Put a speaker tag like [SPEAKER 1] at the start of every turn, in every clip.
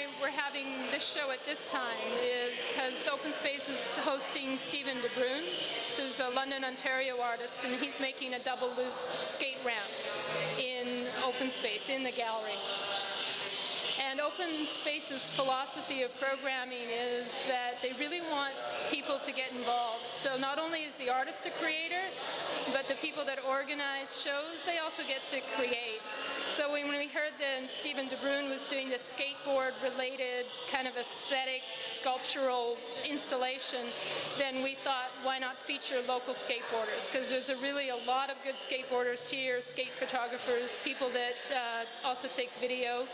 [SPEAKER 1] why we're having this show at this time is because Open Space is hosting Stephen De Bruin, who's a London, Ontario artist, and he's making a double loop skate ramp in Open Space, in the gallery. And Open Space's philosophy of programming is that they really want people to get involved. So not only is the artist a creator, but the people that organize shows, they also get to create. So when we heard that Stephen De Bruin was doing the skateboard-related kind of aesthetic sculptural installation, then we thought, why not feature local skateboarders? Because there's really a lot of good skateboarders here, skate photographers, people that also take video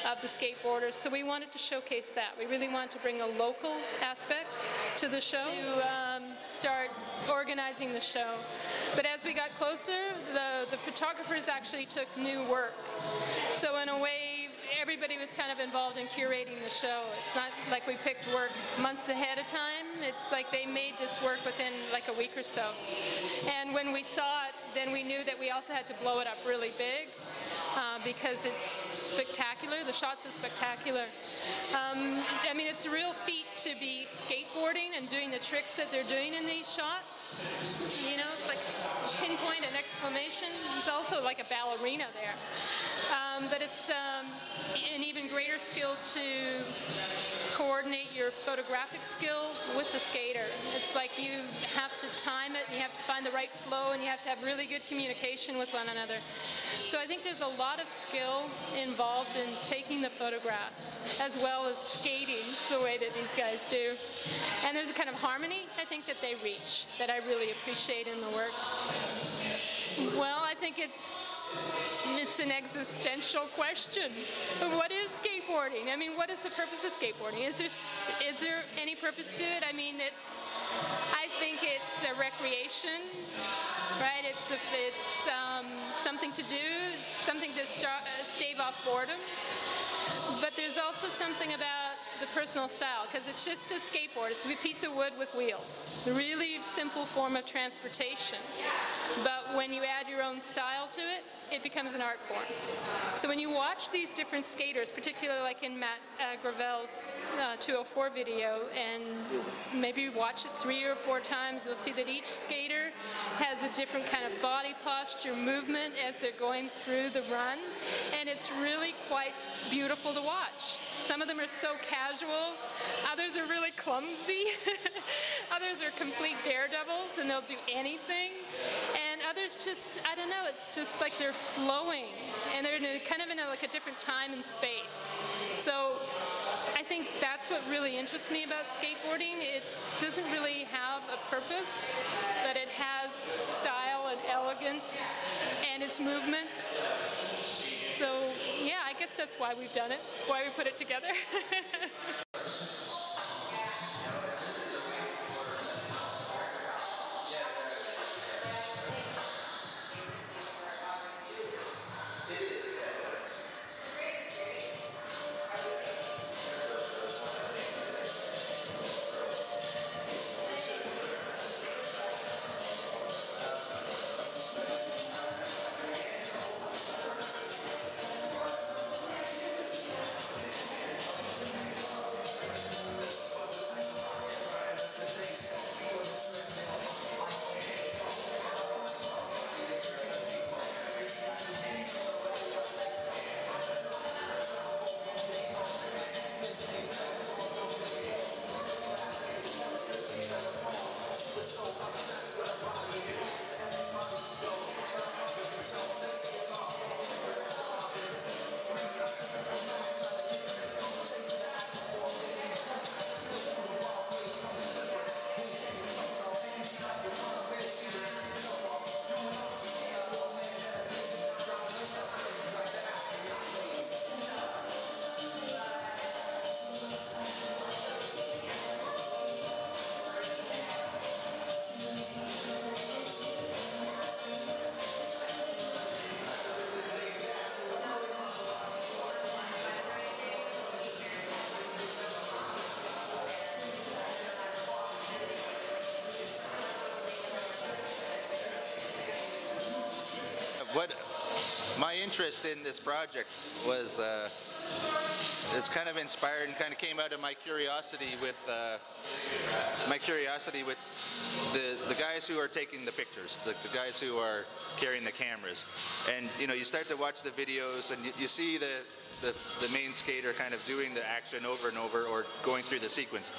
[SPEAKER 1] of the skateboarders. So we wanted to showcase that. We really wanted to bring a local aspect to the show to start organizing the show. But as we got closer, the photographers actually took new work. So in a way, everybody was kind of involved in curating the show. It's not like we picked work months ahead of time. It's like they made this work within like a week or so. And when we saw it, then we knew that we also had to blow it up really big because it's spectacular. The shots are spectacular. I mean, it's a real feat to be skateboarding and doing the tricks that they're doing in these shots. You know, it's like pinpoint and exclamation. There's also like a ballerina there. But it's an even greater skill to coordinate your photographic skill with the skater. It's like you have to time it, and you have to find the right flow, and you have to have really good communication with one another. So I think there's a lot of skill involved in taking the photographs, as well as skating the way that these guys do. And there's a kind of harmony, I think, that they reach that I really appreciate in the work. Well, I think it's an existential question. What is skateboarding? I mean, what is the purpose of skateboarding? Is there any purpose to it? I mean, I think it's a recreation, right? It's something to do, something to stave off boredom. But there's also something about the personal style, because it's just a skateboard. It's a piece of wood with wheels. A really simple form of transportation. But when you add your own style to it, it becomes an art form. So when you watch these different skaters, particularly like in Matt Gravel's 204 video, and maybe watch it 3 or 4 times, you'll see that each skater has a different kind of body posture, movement as they're going through the run, and it's really quite beautiful to watch. Some of them are so casual, others are really clumsy, others are complete daredevils and they'll do anything, and others just, I don't know, it's just like they're flowing, and they're kind of in like a different time and space. So I think that's what really interests me about skateboarding. It doesn't really have a purpose, but it has style and elegance and its movement. So yeah, I guess that's why we've done it, why we put it together.
[SPEAKER 2] What my interest in this project was it's kind of inspired and kind of came out of my curiosity with the guys who are taking the pictures, the guys who are carrying the cameras. And you know, you start to watch the videos and you see the main skater kind of doing the action over and over, or going through the sequence.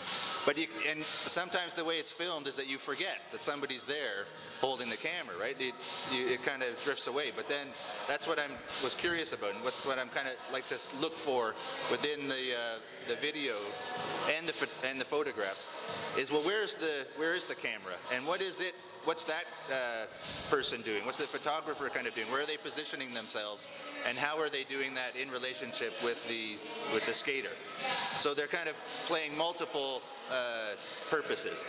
[SPEAKER 2] But and sometimes the way it's filmed is that you forget that somebody's there holding the camera, right? It kind of drifts away. But then that's what I was curious about, and what I'm kind of like to look for within the videos and the photographs is, well, where is the camera, and what is it? What's that person doing? What's the photographer kind of doing? Where are they positioning themselves, and how are they doing that in relationship with the skater? So they're kind of playing multiple purposes.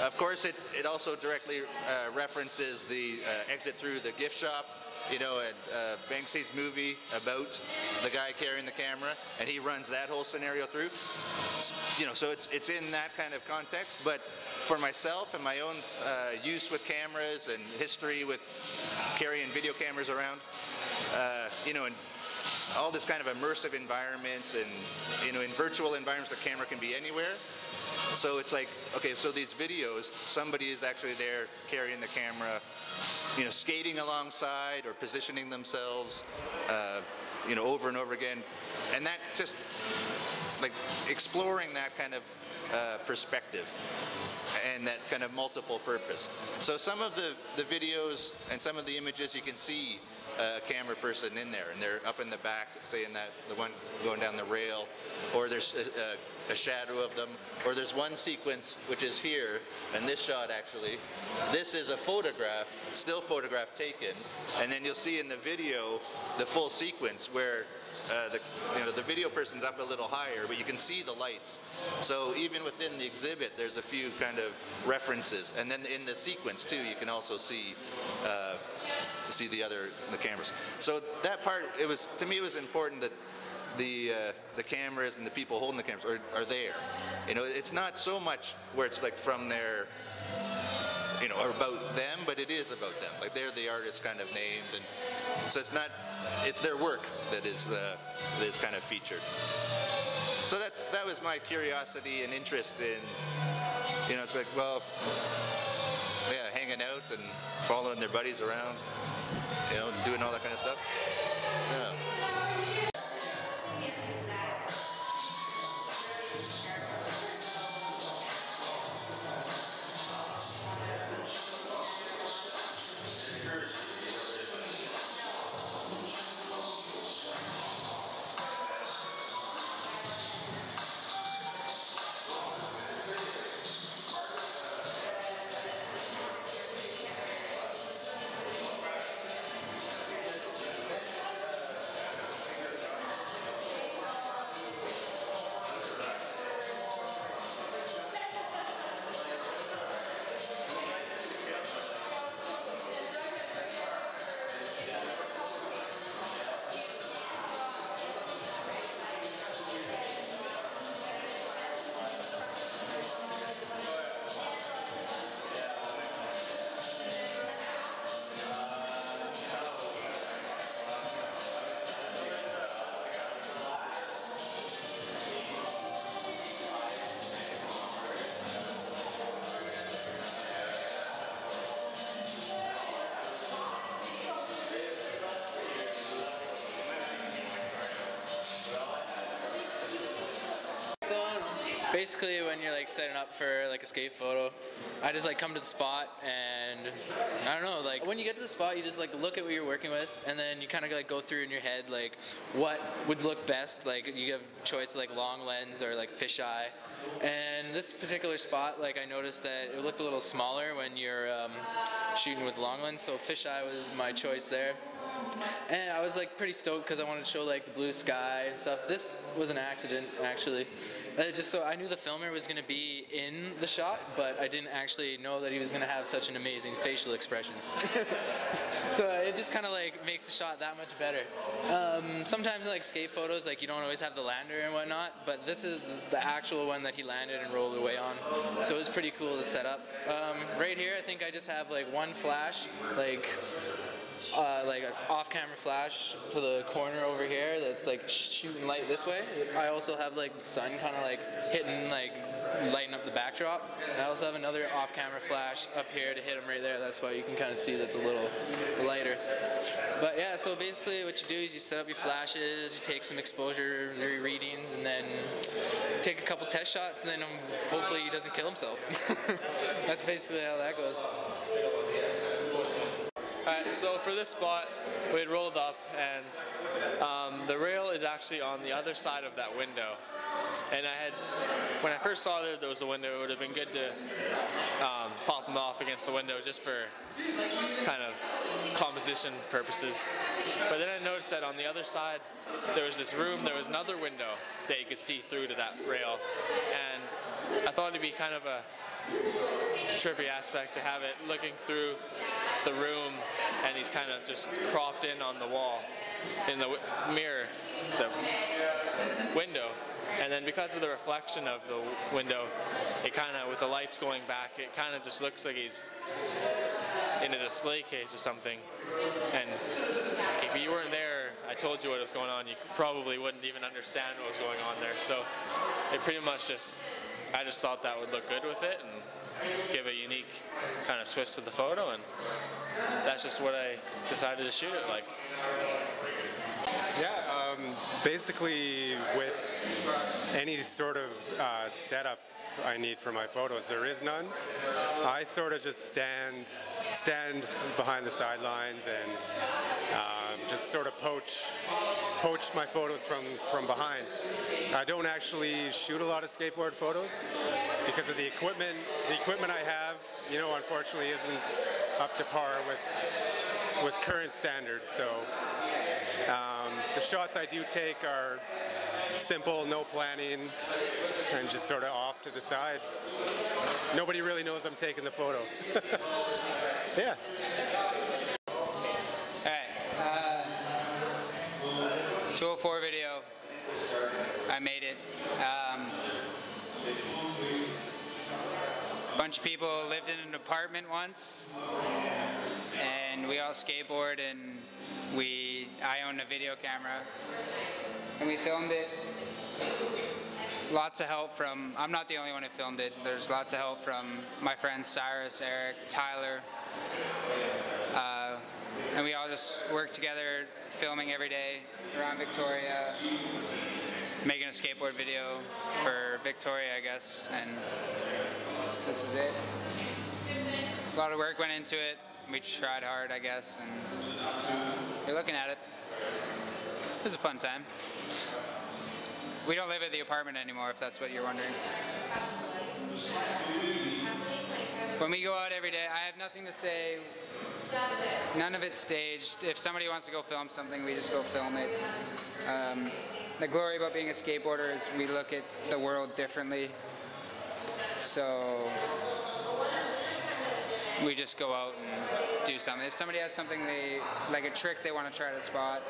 [SPEAKER 2] Of course, it also directly references the exit through the gift shop, you know, and Banksy's movie about the guy carrying the camera, and he runs that whole scenario through. You know, so it's in that kind of context. But for myself and my own use with cameras and history with carrying video cameras around, you know, and all this kind of immersive environments, and you know, in virtual environments, the camera can be anywhere. So it's like, okay, so these videos, somebody is actually there carrying the camera, you know, skating alongside or positioning themselves, you know, over and over again. And that just, like, exploring that kind of perspective and that kind of multiple purpose. So some of the videos and some of the images, you can see a camera person in there, and they're up in the back, say in that, the one going down the rail, or there's a shadow of them, or there's one sequence which is here, and this shot actually, this is a photograph, still photograph taken, and then you'll see in the video the full sequence where the video person's up a little higher, but you can see the lights. So even within the exhibit, there's a few kind of references, and then in the sequence too, you can also see the cameras. So that part, to me, it was important that the cameras and the people holding the cameras are there. You know, it's not so much where it's like from their, you know, or about them, but it is about them. Like they're the artist kind of named, and so it's their work that is kind of featured. So that was my curiosity and interest in, you know, it's like, well, yeah, hanging out and following their buddies around, you know, doing all that kind of stuff. Yeah.
[SPEAKER 3] Basically, when you're like setting up for like a skate photo, I just like come to the spot, and I don't know, like when you get to the spot, you just like look at what you're working with, and then you kind of like go through in your head like what would look best. Like you have a choice of like long lens or like fisheye. And this particular spot, like I noticed that it looked a little smaller when you're shooting with long lens, so fisheye was my choice there. And I was like pretty stoked because I wanted to show like the blue sky and stuff. This was an accident, actually. Just so I knew the filmer was going to be in the shot, but I didn't actually know that he was going to have such an amazing facial expression. So it just kind of like makes the shot that much better. Sometimes like skate photos, like you don't always have the lander and whatnot, but this is the actual one that he landed and rolled away on. So it was pretty cool to set up. Right here, I think I just have like one flash, like like an off-camera flash to the corner over here that's like shooting light this way. I also have like the sun kind of like hitting, like lighting up the backdrop. I also have another off-camera flash up here to hit them right there. That's why you can kind of see that's a little lighter. But yeah, so basically what you do is you set up your flashes, you take some exposure readings, and then take a couple test shots, and then hopefully he doesn't kill himself. That's basically how that goes.
[SPEAKER 4] Alright, so for this spot, we had rolled up, and the rail is actually on the other side of that window. And when I first saw there was a window, it would have been good to pop them off against the window just for kind of composition purposes. But then I noticed that on the other side, there was this room, there was another window that you could see through to that rail. And I thought it'd be kind of a trippy aspect to have it looking through the room, and he's kind of just cropped in on the wall in the mirror, the window. And then because of the reflection of the window, it kind of, with the lights going back, it kind of just looks like he's in a display case or something. And if you weren't there, I told you what was going on, you probably wouldn't even understand what was going on there. So it pretty much just, I just thought that would look good with it and give a unique kind of twist to the photo, and that's just what I decided to shoot it like.
[SPEAKER 5] Yeah, basically with any sort of setup I need for my photos, there is none. I sort of just stand behind the sidelines and just sort of poach my photos from behind. I don't actually shoot a lot of skateboard photos because of the equipment. The equipment I have, you know, unfortunately isn't up to par with current standards. So the shots I do take are simple, no planning, and just sort of off to the side. Nobody really knows I'm taking the photo. Yeah.
[SPEAKER 6] Alright, 204 video. I made it. A bunch of people lived in an apartment once, and we all skateboard, and I own a video camera, and we filmed it. Lots of help from, I'm not the only one who filmed it, there's lots of help from my friends Cyrus, Eric, Tyler, and we all just work together filming every day around Victoria, making a skateboard video for Victoria, I guess, and this is it. A lot of work went into it. We tried hard, I guess, and you're looking at it. It was a fun time. We don't live at the apartment anymore, if that's what you're wondering. When we go out every day, I have nothing to say. None of it's staged. If somebody wants to go film something, we just go film it. The glory about being a skateboarder is we look at the world differently. So we just go out and do something. If somebody has something like a trick they want to try to spot,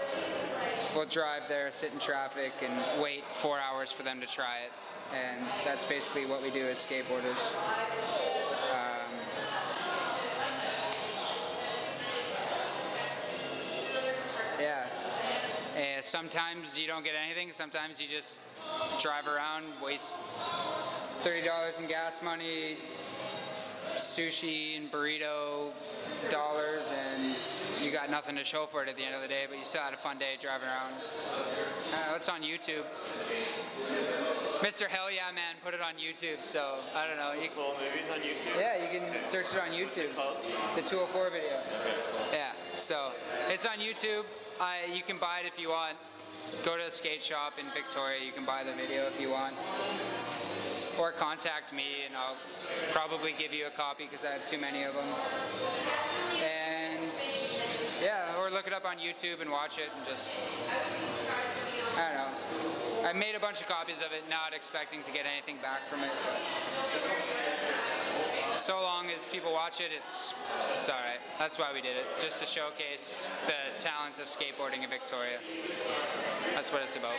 [SPEAKER 6] we'll drive there, sit in traffic, and wait 4 hours for them to try it. And that's basically what we do as skateboarders. Yeah. And sometimes you don't get anything. Sometimes you just drive around, waste $30 in gas money, sushi and burrito dollars, and you got nothing to show for it at the end of the day, but you still had a fun day driving around. It's on YouTube. Mr. Hell Yeah Man put it on YouTube, so I don't know.
[SPEAKER 7] Cool movies on YouTube?
[SPEAKER 6] Yeah, you can search it on YouTube. The 204 video. Yeah, so it's on YouTube. You can buy it if you want. Go to a skate shop in Victoria, you can buy the video if you want. Or contact me and I'll probably give you a copy because I have too many of them. And yeah, or look it up on YouTube and watch it and just, I don't know. I made a bunch of copies of it, not expecting to get anything back from it. But so long as people watch it, it's alright. That's why we did it, just to showcase the talent of skateboarding in Victoria. That's what it's about.